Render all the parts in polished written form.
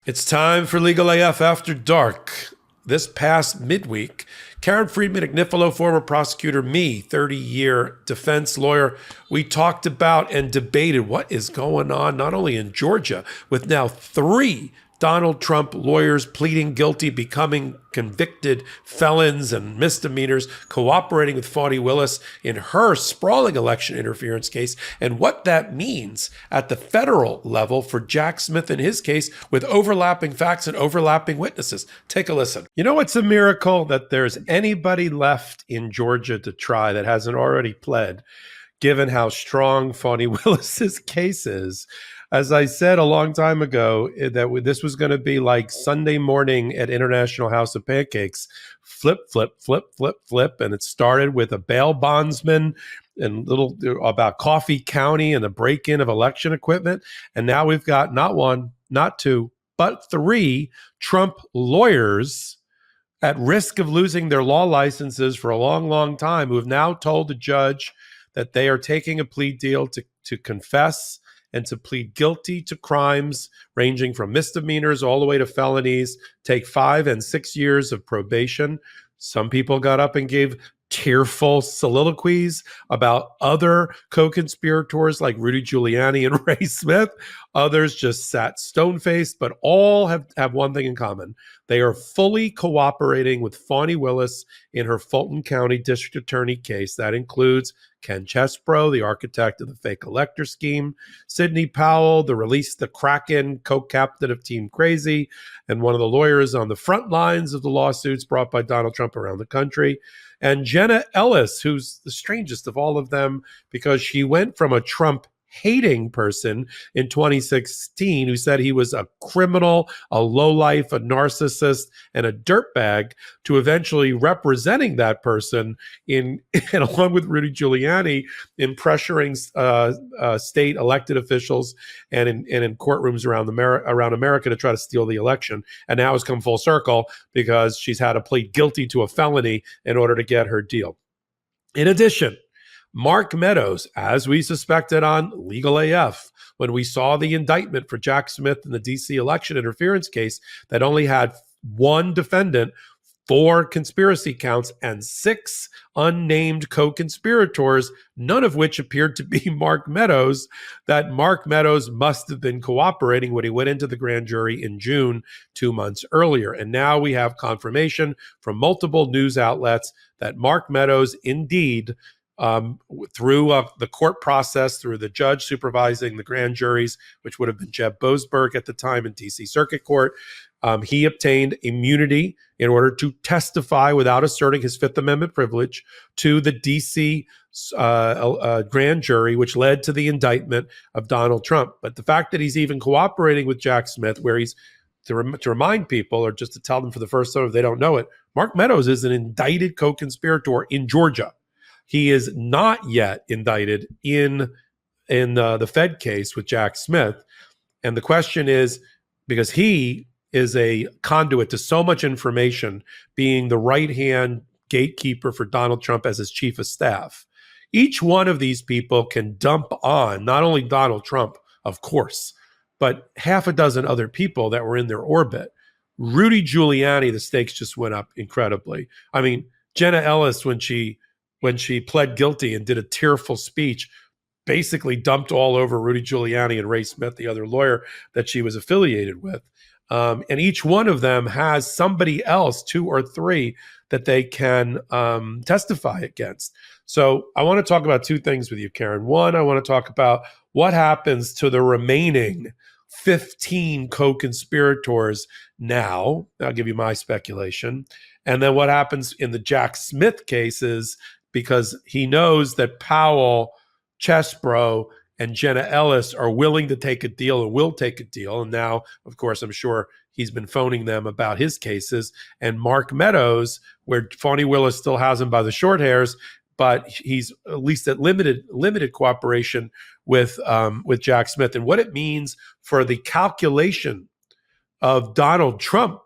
It's time for Legal AF After Dark. This past midweek, Karen Friedman Agnifilo, former prosecutor, me, 30-year defense lawyer, we talked about and debated what is going on not only in Georgia, with now 3 Donald Trump lawyers pleading guilty, becoming convicted felons and misdemeanors, cooperating with Fani Willis in her sprawling election interference case, and what that means at the federal level for Jack Smith in his case with overlapping facts and overlapping witnesses. Take a listen. You know, it's a miracle that there's anybody left in Georgia to try that hasn't already pled, given how strong Fani Willis's case is. As I said a long time ago, that this was going to be like Sunday morning at International House of Pancakes, flip, flip, flip, flip, flip. And it started with a bail bondsman and little about Coffee County and the break-in of election equipment. And now we've got not 1, not 2, but 3 Trump lawyers at risk of losing their law licenses for a long, long time, who have now told the judge that they are taking a plea deal to confess and to plead guilty to crimes ranging from misdemeanors all the way to felonies, take 5 and 6 years of probation. Some people got up and gave tearful soliloquies about other co-conspirators like Rudy Giuliani and Ray Smith. Others just sat stone-faced, but all have one thing in common. They are fully cooperating with Fani Willis in her Fulton County District Attorney case. That includes Ken Chesbro, the architect of the fake elector scheme, Sidney Powell, the Kraken co-captain of Team Crazy, and one of the lawyers on the front lines of the lawsuits brought by Donald Trump around the country, and Jenna Ellis, who's the strangest of all of them because she went from a Trump-hating person in 2016 who said he was a criminal, a lowlife, a narcissist, and a dirtbag, to eventually representing that person and along with Rudy Giuliani in pressuring state elected officials and in courtrooms around America to try to steal the election. And now has come full circle because she's had to plead guilty to a felony in order to get her deal. In addition, Mark Meadows, as we suspected on Legal AF, when we saw the indictment for Jack Smith in the D.C. election interference case that only had 1 defendant, 4 conspiracy counts, and 6 unnamed co-conspirators, none of which appeared to be Mark Meadows, that Mark Meadows must have been cooperating when he went into the grand jury in June, 2 months earlier. And now we have confirmation from multiple news outlets that Mark Meadows indeed, through the court process, through the judge supervising the grand juries, which would have been Jeb Boasberg at the time in D.C. Circuit Court, he obtained immunity in order to testify without asserting his Fifth Amendment privilege to the D.C. grand jury, which led to the indictment of Donald Trump. But the fact that he's even cooperating with Jack Smith, where he's, to remind people, or just to tell them for the first time if they don't know it, Mark Meadows is an indicted co-conspirator in Georgia. He is not yet indicted in the Fed case with Jack Smith. And the question is, because he is a conduit to so much information, being the right-hand gatekeeper for Donald Trump as his chief of staff, each one of these people can dump on not only Donald Trump, of course, but half a dozen other people that were in their orbit. Rudy Giuliani, the stakes just went up incredibly. I mean, Jenna Ellis, when she pled guilty and did a tearful speech, basically dumped all over Rudy Giuliani and Ray Smith, the other lawyer that she was affiliated with. And each one of them has somebody else, 2 or 3, that they can testify against. So I want to talk about 2 things with you, Karen. One, I want to talk about what happens to the remaining 15 co-conspirators now. I'll give you my speculation. And then what happens in the Jack Smith cases, because he knows that Powell, Chesbro, and Jenna Ellis are willing to take a deal and will take a deal. And now, of course, I'm sure he's been phoning them about his cases. And Mark Meadows, where Fani Willis still has him by the short hairs, but he's at least at limited cooperation with Jack Smith. And what it means for the calculation of Donald Trump,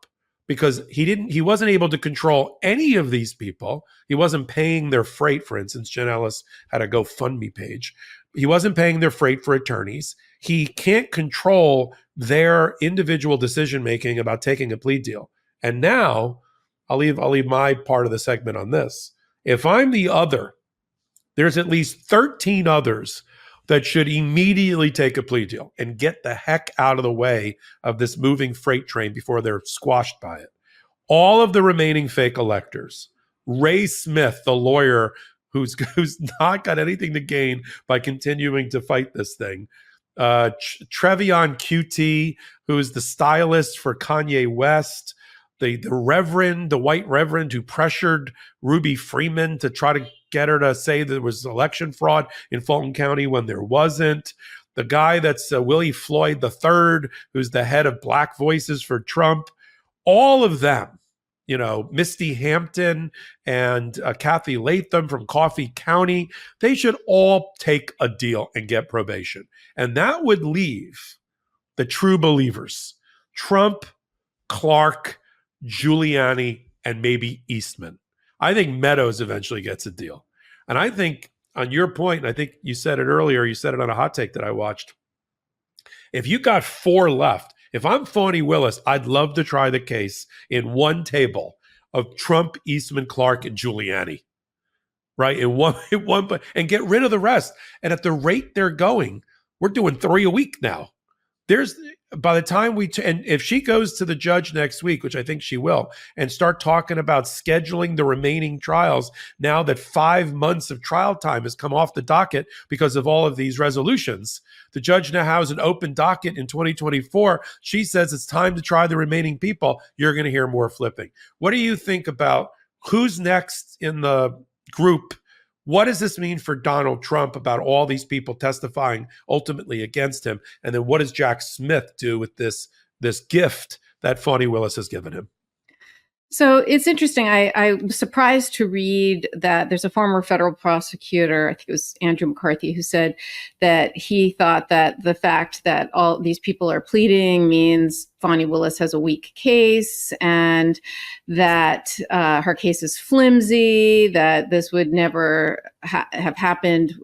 because he wasn't able to control any of these people. He wasn't paying their freight, for instance. Jen Ellis had a GoFundMe page. He wasn't paying their freight for attorneys. He can't control their individual decision making about taking a plea deal. And now I'll leave my part of the segment on this. If I'm the other, there's at least 13 others that should immediately take a plea deal and get the heck out of the way of this moving freight train before they're squashed by it. All of the remaining fake electors, Ray Smith, the lawyer who's not got anything to gain by continuing to fight this thing, Trevion QT, who is the stylist for Kanye West, the white reverend who pressured Ruby Freeman to try to get her to say there was election fraud in Fulton County when there wasn't. The guy that's Willie Floyd III, who's the head of Black Voices for Trump. All of them, Misty Hampton and Kathy Latham from Coffee County, they should all take a deal and get probation. And that would leave the true believers, Trump, Clark, Giuliani, and maybe Eastman. I think Meadows eventually gets a deal. And I think, on your point, and I think you said it earlier, you said it on a hot take that I watched, if you got 4 left, if I'm Fani Willis, I'd love to try the case in one table of Trump, Eastman, Clark, and Giuliani, right? In one, and get rid of the rest. And at the rate they're going, we're doing 3 a week now. By the time and if she goes to the judge next week, which I think she will, and start talking about scheduling the remaining trials now that 5 months of trial time has come off the docket because of all of these resolutions, the judge now has an open docket in 2024. She says it's time to try the remaining people. You're going to hear more flipping. What do you think about who's next in the group? What does this mean for Donald Trump about all these people testifying ultimately against him? And then what does Jack Smith do with this gift that Fani Willis has given him? So it's interesting. I was surprised to read that there's a former federal prosecutor, I think it was Andrew McCarthy, who said that he thought that the fact that all these people are pleading means Fani Willis has a weak case and that her case is flimsy, that this would never have happened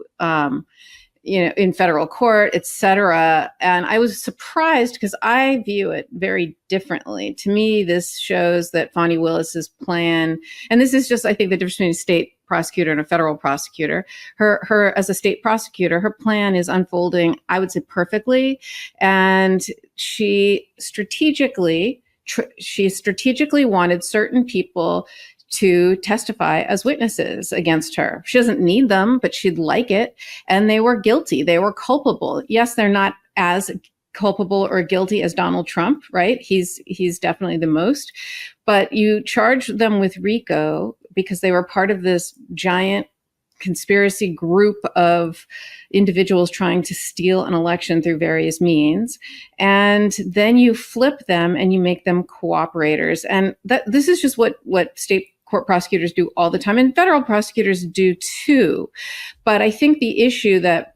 in federal court, et cetera. And I was surprised because I view it very differently. To me, this shows that Fani Willis's plan, and this is just, I think, the difference between a state prosecutor and a federal prosecutor. Her as a state prosecutor, her plan is unfolding, I would say, perfectly. And she strategically wanted certain people to testify as witnesses against her. She doesn't need them, but she'd like it. And they were guilty. They were culpable. Yes, they're not as culpable or guilty as Donald Trump, right? He's definitely the most. But you charge them with RICO because they were part of this giant conspiracy group of individuals trying to steal an election through various means. And then you flip them and you make them cooperators. And this is just what state court prosecutors do all the time, and federal prosecutors do too. But I think the issue that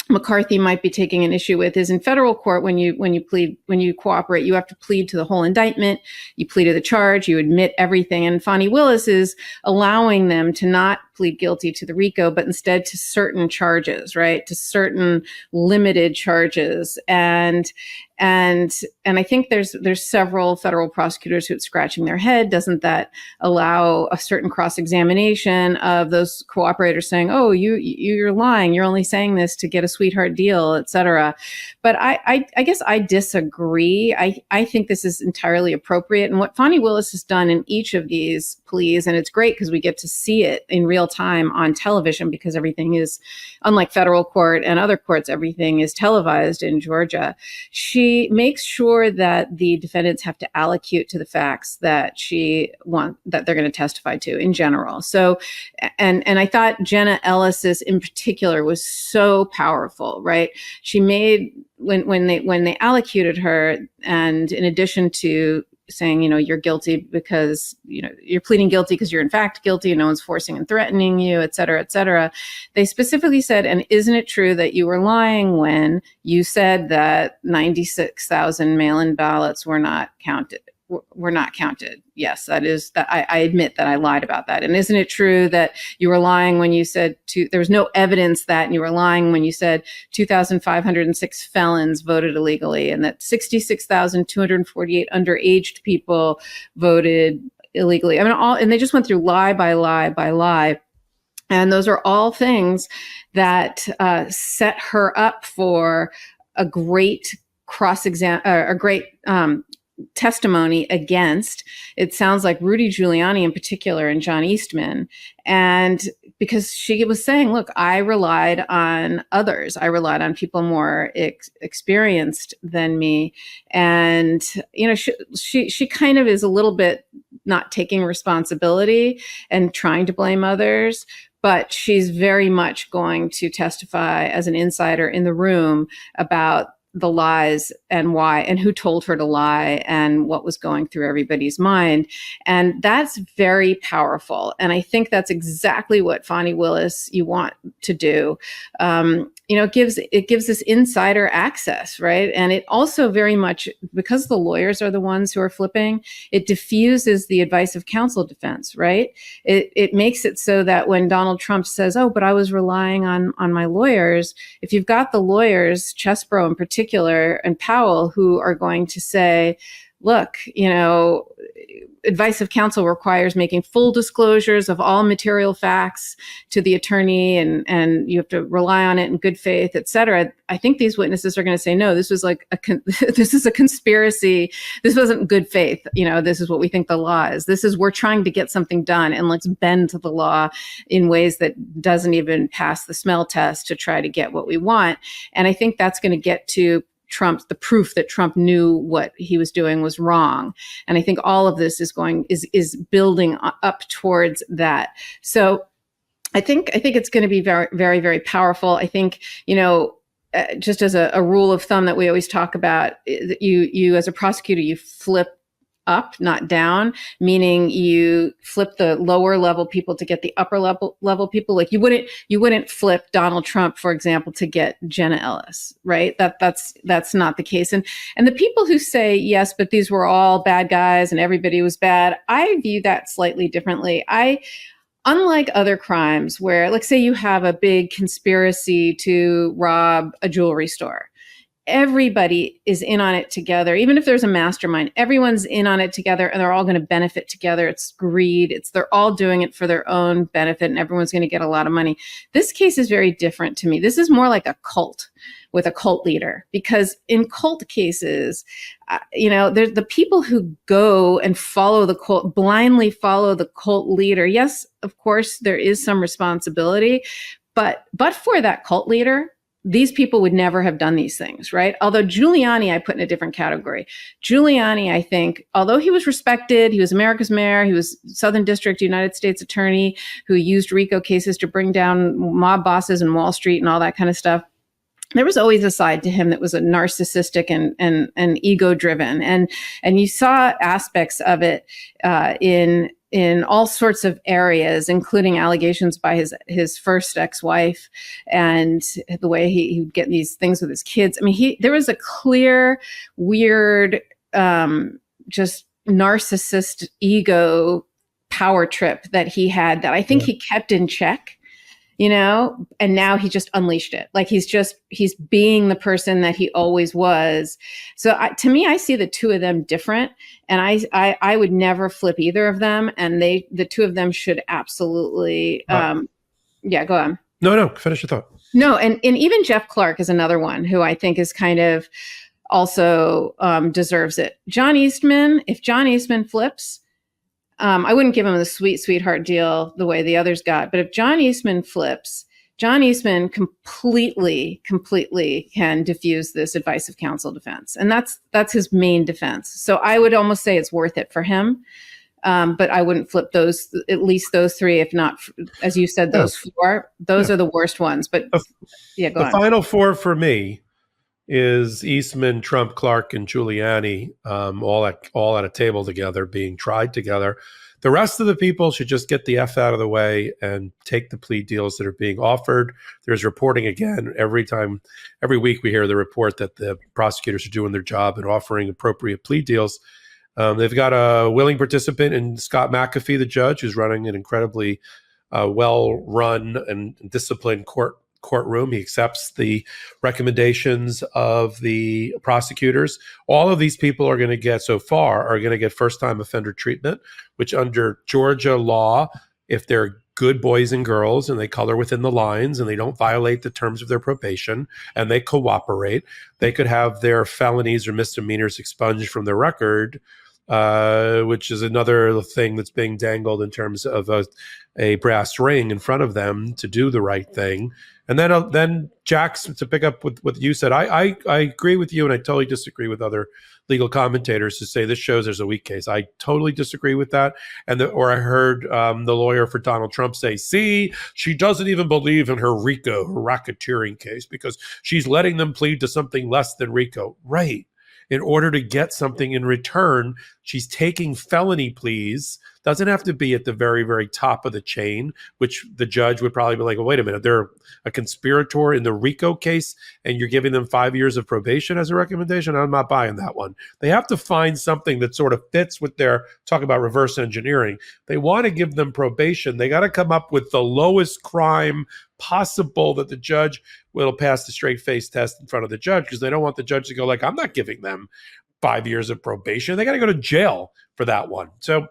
McCarthy might be taking an issue with is in federal court, when you cooperate, you have to plead to the whole indictment, you plead to the charge, you admit everything. And Fani Willis is allowing them to not plead guilty to the RICO, but instead to certain charges, right? To certain limited charges. And I think there's several federal prosecutors who are scratching their head. Doesn't that allow a certain cross-examination of those cooperators saying, "Oh, you're lying. You're only saying this to get a sweetheart deal, et cetera." But I guess I disagree. I think this is entirely appropriate. And what Fani Willis has done in each of these pleas, and it's great because we get to see it in real time on television because everything is, unlike federal court and other courts, everything is televised in Georgia. She makes sure that the defendants have to allocute to the facts that that they're going to testify to in general. So, and I thought Jenna Ellis's in particular was so powerful, right? She made, when they allocated her, and in addition to saying, you're guilty because, you're pleading guilty because you're in fact guilty and no one's forcing and threatening you, et cetera, they specifically said, and isn't it true that you were lying when you said that 96,000 mail-in ballots were not counted? were not counted. Yes, that is that. I admit that I lied about that. And isn't it true that you were lying when you said there was no evidence that, and you were lying when you said 2,506 felons voted illegally, and that 66,248 underage people voted illegally? I mean, and they just went through lie by lie by lie. And those are all things that set her up for a great testimony against, it sounds like, Rudy Giuliani in particular and John Eastman. And because she was saying, look, I relied on others. I relied on people more experienced than me. And, she kind of is a little bit not taking responsibility and trying to blame others. But she's very much going to testify as an insider in the room about the lies and why, and who told her to lie, and what was going through everybody's mind. And that's very powerful. And I think that's exactly what Fani Willis you want to do. It gives this insider access, right? And it also very much, because the lawyers are the ones who are flipping, it diffuses the advice of counsel defense, right? It makes it so that when Donald Trump says, oh, but I was relying on my lawyers, if you've got the lawyers, Chesbrough in particular, and Powell, who are going to say, look, advice of counsel requires making full disclosures of all material facts to the attorney, and you have to rely on it in good faith, et cetera. I think these witnesses are going to say, no, this was like this is a conspiracy. This wasn't good faith. This is what we think the law is. We're trying to get something done, and let's bend to the law in ways that doesn't even pass the smell test to try to get what we want. And I think that's going to get to the proof that Trump knew what he was doing was wrong. And I think all of this is building up towards that. So I think it's going to be very, very, very powerful. I think, just as a rule of thumb that we always talk about, you as a prosecutor, you flip up, not down, meaning you flip the lower level people to get the upper level people. Like you wouldn't flip Donald Trump, for example, to get Jenna Ellis, right? That's not the case. And the people who say, yes, but these were all bad guys and everybody was bad, I view that slightly differently. Unlike other crimes where, like, say you have a big conspiracy to rob a jewelry store, everybody is in on it together. Even if there's a mastermind, everyone's in on it together and they're all going to benefit together. It's greed. They're all doing it for their own benefit and everyone's going to get a lot of money. This case is very different to me. This is more like a cult with a cult leader, because in cult cases, there's the people who go and follow the cult, blindly follow the cult leader. Yes, of course, there is some responsibility, but for that cult leader, these people would never have done these things, right? Although Giuliani, I put in a different category. Giuliani, I think, although he was respected, he was America's mayor, he was Southern District United States attorney who used RICO cases to bring down mob bosses in Wall Street and all that kind of stuff. There was always a side to him that was a narcissistic and ego-driven, and you saw aspects of it in all sorts of areas, including allegations by his first ex-wife and the way he would get these things with his kids. I mean, there was a clear, weird, just narcissist ego power trip that he had that I think he kept in check. And now he just unleashed it. Like he's being the person that he always was. So to me, I see the two of them different, and I would never flip either of them. And the two of them should absolutely, go on. No, finish your thought. No. And even Jeff Clark is another one who I think is kind of also deserves it. John Eastman, if John Eastman flips, I wouldn't give him the sweetheart deal the way the others got. But if John Eastman flips, John Eastman completely can diffuse this advice of counsel defense. And that's his main defense. So I would almost say it's worth it for him. But I wouldn't flip at least those three, if not, as you said, those four. Those are the worst ones. But go on. The final four for me is Eastman, Trump, Clark, and Giuliani, all at a table together, being tried together. The rest of the people should just get the F out of the way and take the plea deals that are being offered. There's reporting again every week we hear the report that the prosecutors are doing their job and offering appropriate plea deals. They've got a willing participant in Scott McAfee, the judge, who's running an incredibly well-run and disciplined courtroom. He accepts the recommendations of the prosecutors. All of these people are going to get, so far, are going to get first-time offender treatment, which under Georgia law, if they're good boys and girls and they color within the lines and they don't violate the terms of their probation and they cooperate, they could have their felonies or misdemeanors expunged from their record, which is another thing that's being dangled in terms of a brass ring in front of them to do the right thing. And then Jax, to pick up with what you said, I agree with you, and I totally disagree with other legal commentators who say this shows there's a weak case. I totally disagree with that. Or I heard the lawyer for Donald Trump say, see, she doesn't even believe in her RICO, her racketeering case, because she's letting them plead to something less than RICO. Right. In order to get something in return, she's taking felony pleas. Doesn't have to be at the very, very top of the chain, which the judge would probably be like, well, wait a minute, they're a conspirator in the RICO case and you're giving them 5 years of probation as a recommendation? I'm not buying that one. They have to find something that sort of fits with their, talk about reverse engineering. They want to give them probation. They got to come up with the lowest crime possible that the judge will pass the straight face test in front of the judge, because they don't want the judge to go like, I'm not giving them 5 years of probation. They got to go to jail for that one. So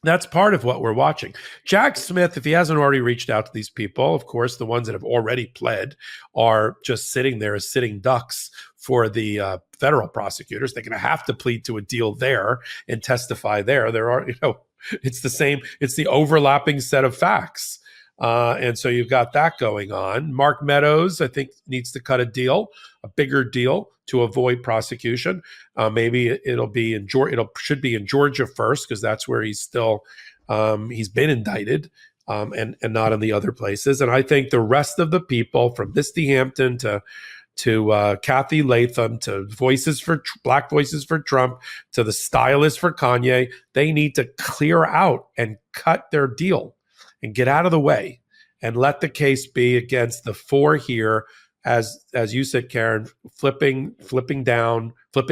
that's part of what we're watching. Jack Smith, if he hasn't already reached out to these people, of course, the ones that have already pled are just sitting there as sitting ducks for the federal prosecutors. They're going to have to plead to a deal there and testify there. There are, it's the same, it's the overlapping set of facts. And so you've got that going on. Mark Meadows, I think, needs to cut a deal, a bigger deal, to avoid prosecution. Maybe it'll be in Georgia. It should be in Georgia first, because that's where he's still he's been indicted, and not in the other places. And I think the rest of the people, from Misty Hampton to Kathy Latham, to Black Voices for Trump, to the stylist for Kanye, they need to clear out and cut their deal and get out of the way and let the case be against the four here, as you said, Karen, flipping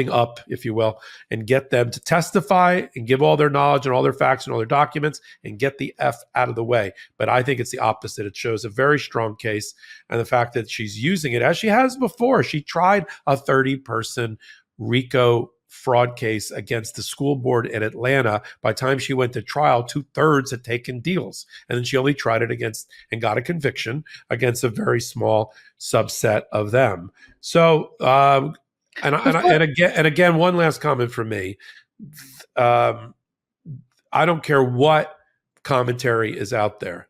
up, if you will, and get them to testify and give all their knowledge and all their facts and all their documents and get the F out of the way. But I think it's the opposite. It shows a very strong case, and the fact that she's using it as she has before. She tried a 30-person RICO fraud case against the school board in Atlanta. By the time she went to trial, 2/3 had taken deals. And then she only tried it against and got a conviction against a very small subset of them. So, and again, one last comment from me. I don't care what commentary is out there.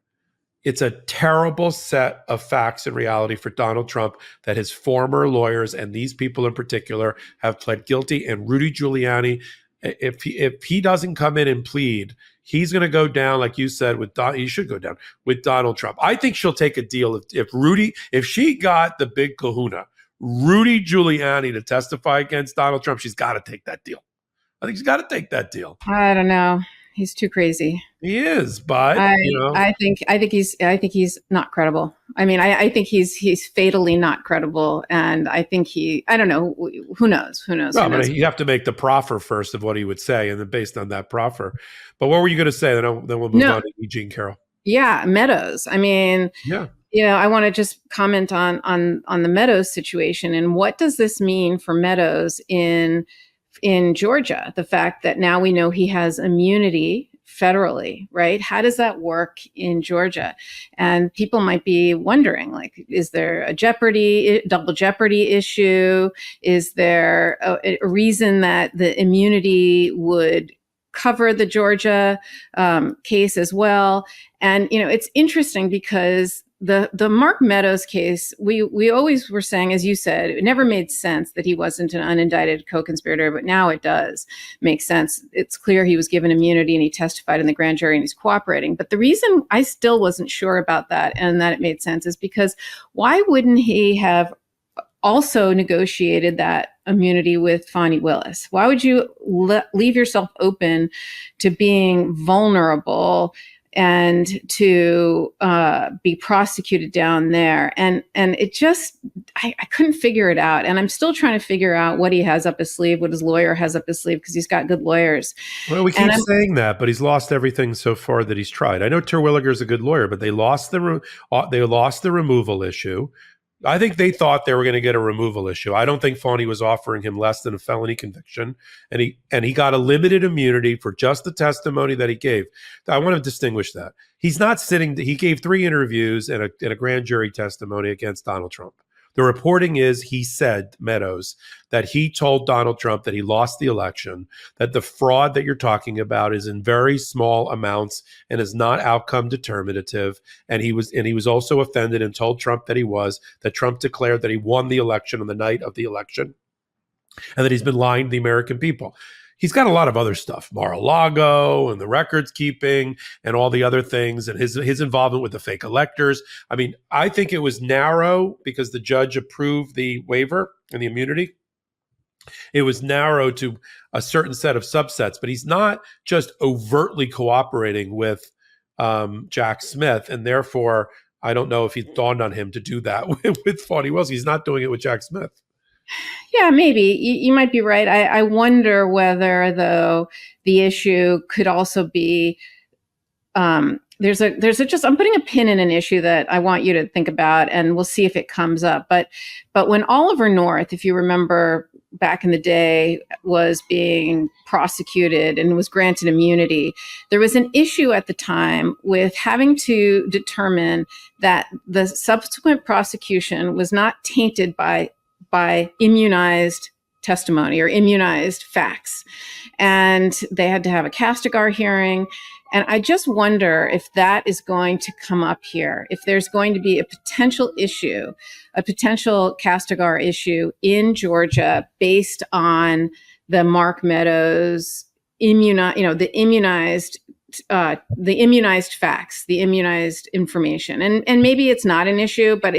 It's a terrible set of facts and reality for Donald Trump that his former lawyers, and these people in particular, have pled guilty. And Rudy Giuliani, if he doesn't come in and plead, he's going to go down, like you said, he should go down with Donald Trump. I think she'll take a deal if she got the big kahuna, Rudy Giuliani, to testify against Donald Trump. She's got to take that deal. I think she's got to take that deal. I don't know. He's too crazy. He is, but I think he's not credible. I mean, I think he's fatally not credible, and I think I don't know. Who knows? Well, but you have to make the proffer first of what he would say, and then based on that proffer. But what were you going to say? Then we'll move on to Eugene Carroll. Yeah, Meadows. I mean, yeah. I want to just comment on the Meadows situation, and what does this mean for Meadows in Georgia? The fact that now we know he has immunity federally, right? How does that work in Georgia? And people might be wondering, like, is there a double jeopardy issue? Is there a reason that the immunity would cover the Georgia case as well? And, it's interesting because the Mark Meadows case, we always were saying, as you said, it never made sense that he wasn't an unindicted co-conspirator, but now it does make sense. It's clear he was given immunity and he testified in the grand jury and he's cooperating. But the reason I still wasn't sure about that and that it made sense is because why wouldn't he have also negotiated that immunity with Fani Willis? Why would you leave yourself open to being vulnerable and to be prosecuted down there. And it just, I couldn't figure it out. And I'm still trying to figure out what he has up his sleeve, what his lawyer has up his sleeve, because he's got good lawyers. Well, we keep saying that, but he's lost everything so far that he's tried. I know Terwilliger's a good lawyer, but they lost the removal issue. I think they thought they were going to get a removal issue. I don't think Fauny was offering him less than a felony conviction, and he got a limited immunity for just the testimony that he gave. I want to distinguish that. He's not sitting. He gave 3 interviews and a grand jury testimony against Donald Trump. The reporting is he said, Meadows, that he told Donald Trump that he lost the election, that the fraud that you're talking about is in very small amounts and is not outcome determinative. And he was also offended and told Trump that Trump declared that he won the election on the night of the election and that he's been lying to the American people. He's got a lot of other stuff, Mar-a-Lago and the records keeping and all the other things and his involvement with the fake electors. I mean, I think it was narrow because the judge approved the waiver and the immunity. It was narrow to a certain set of subsets, but he's not just overtly cooperating with Jack Smith. And therefore, I don't know if it dawned on him to do that with Fauny Wells. He's not doing it with Jack Smith. Yeah, maybe you might be right. I wonder whether, though, the issue could also be there's just I'm putting a pin in an issue that I want you to think about, and we'll see if it comes up. But when Oliver North, if you remember back in the day, was being prosecuted and was granted immunity, there was an issue at the time with having to determine that the subsequent prosecution was not tainted by immunized testimony or immunized facts. And they had to have a Castigar hearing. And I just wonder if that is going to come up here, if there's going to be a potential issue, a potential Castigar issue in Georgia based on the Mark Meadows the immunized facts, the immunized information. And maybe it's not an issue, but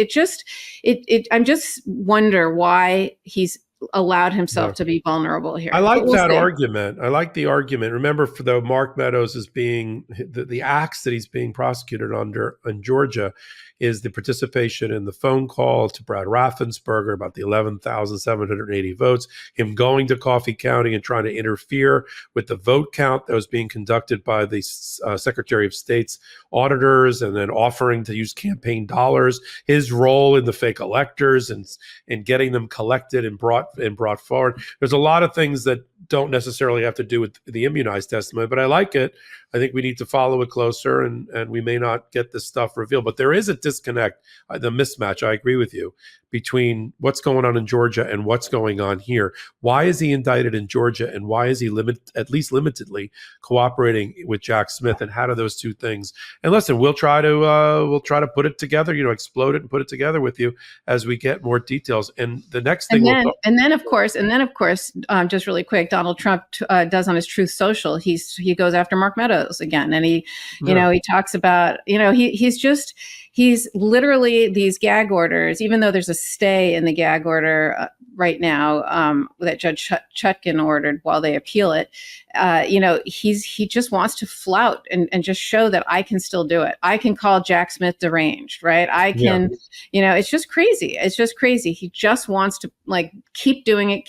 I'm just wonder why he's allowed himself to be vulnerable here. I like that argument. I like the argument. Remember, though, Mark Meadows is being the acts that he's being prosecuted under in Georgia is the participation in the phone call to Brad Raffensperger about the 11,780 votes, him going to Coffee County and trying to interfere with the vote count that was being conducted by the Secretary of State's auditors, and then offering to use campaign dollars, his role in the fake electors and getting them collected and brought forward. There's a lot of things that don't necessarily have to do with the immunized testimony, but I like it. I think we need to follow it closer, and we may not get this stuff revealed. But there is a disconnect, the mismatch, I agree with you, between what's going on in Georgia and what's going on here. Why is he indicted in Georgia, and why is he at least limitedly cooperating with Jack Smith? And how do those two things? And listen, we'll try to put it together, explode it and put it together with you as we get more details. And the next thing, and then of course, just really quick, Donald Trump does on his Truth Social, he goes after Mark Meadows again, and he talks about, he's literally these gag orders, even though there's a stay in the gag order right now that Judge Chutkan ordered while they appeal it. He just wants to flout and just show that I can still do it. I can call Jack Smith deranged, right? I can, it's just crazy. It's just crazy. He just wants to keep doing it.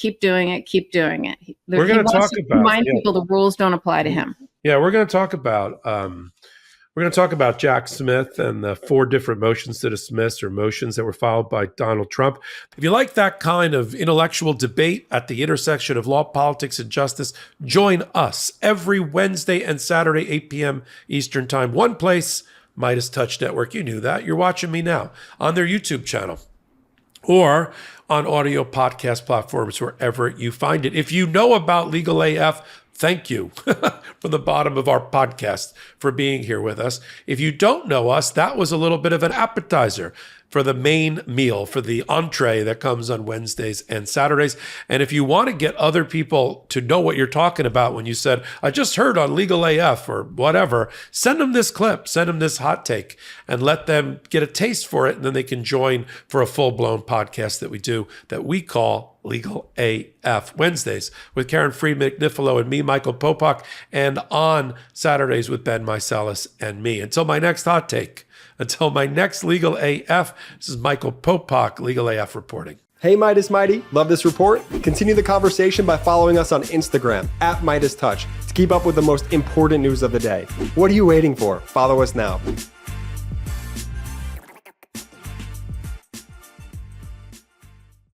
We're going to talk about remind people the rules don't apply to him. Yeah, we're going to talk about Jack Smith and the 4 different motions to dismiss or motions that were filed by Donald Trump. If you like that kind of intellectual debate at the intersection of law, politics, and justice, join us every Wednesday and Saturday, 8 p.m. Eastern Time. One place, MeidasTouch Network. You knew that. You're watching me now on their YouTube channel or on audio podcast platforms wherever you find it. If you know about Legal AF, thank you from the bottom of our podcast for being here with us. If you don't know us, that was a little bit of an appetizer. for the main meal, for the entree that comes on Wednesdays and Saturdays. And if you want to get other people to know what you're talking about when you said, I just heard on Legal AF or whatever, send them this clip, send them this hot take, and let them get a taste for it. And then they can join for a full-blown podcast that we do that we call Legal AF Wednesdays with Karen Friedman Agnifilo and me, Michael Popok, and on Saturdays with Ben Mysalis and me. Until my next hot take, until my next Legal AF, this is Michael Popok, Legal AF reporting. Hey Midas Mighty, love this report? Continue the conversation by following us on Instagram at MeidasTouch to keep up with the most important news of the day. What are you waiting for? Follow us now.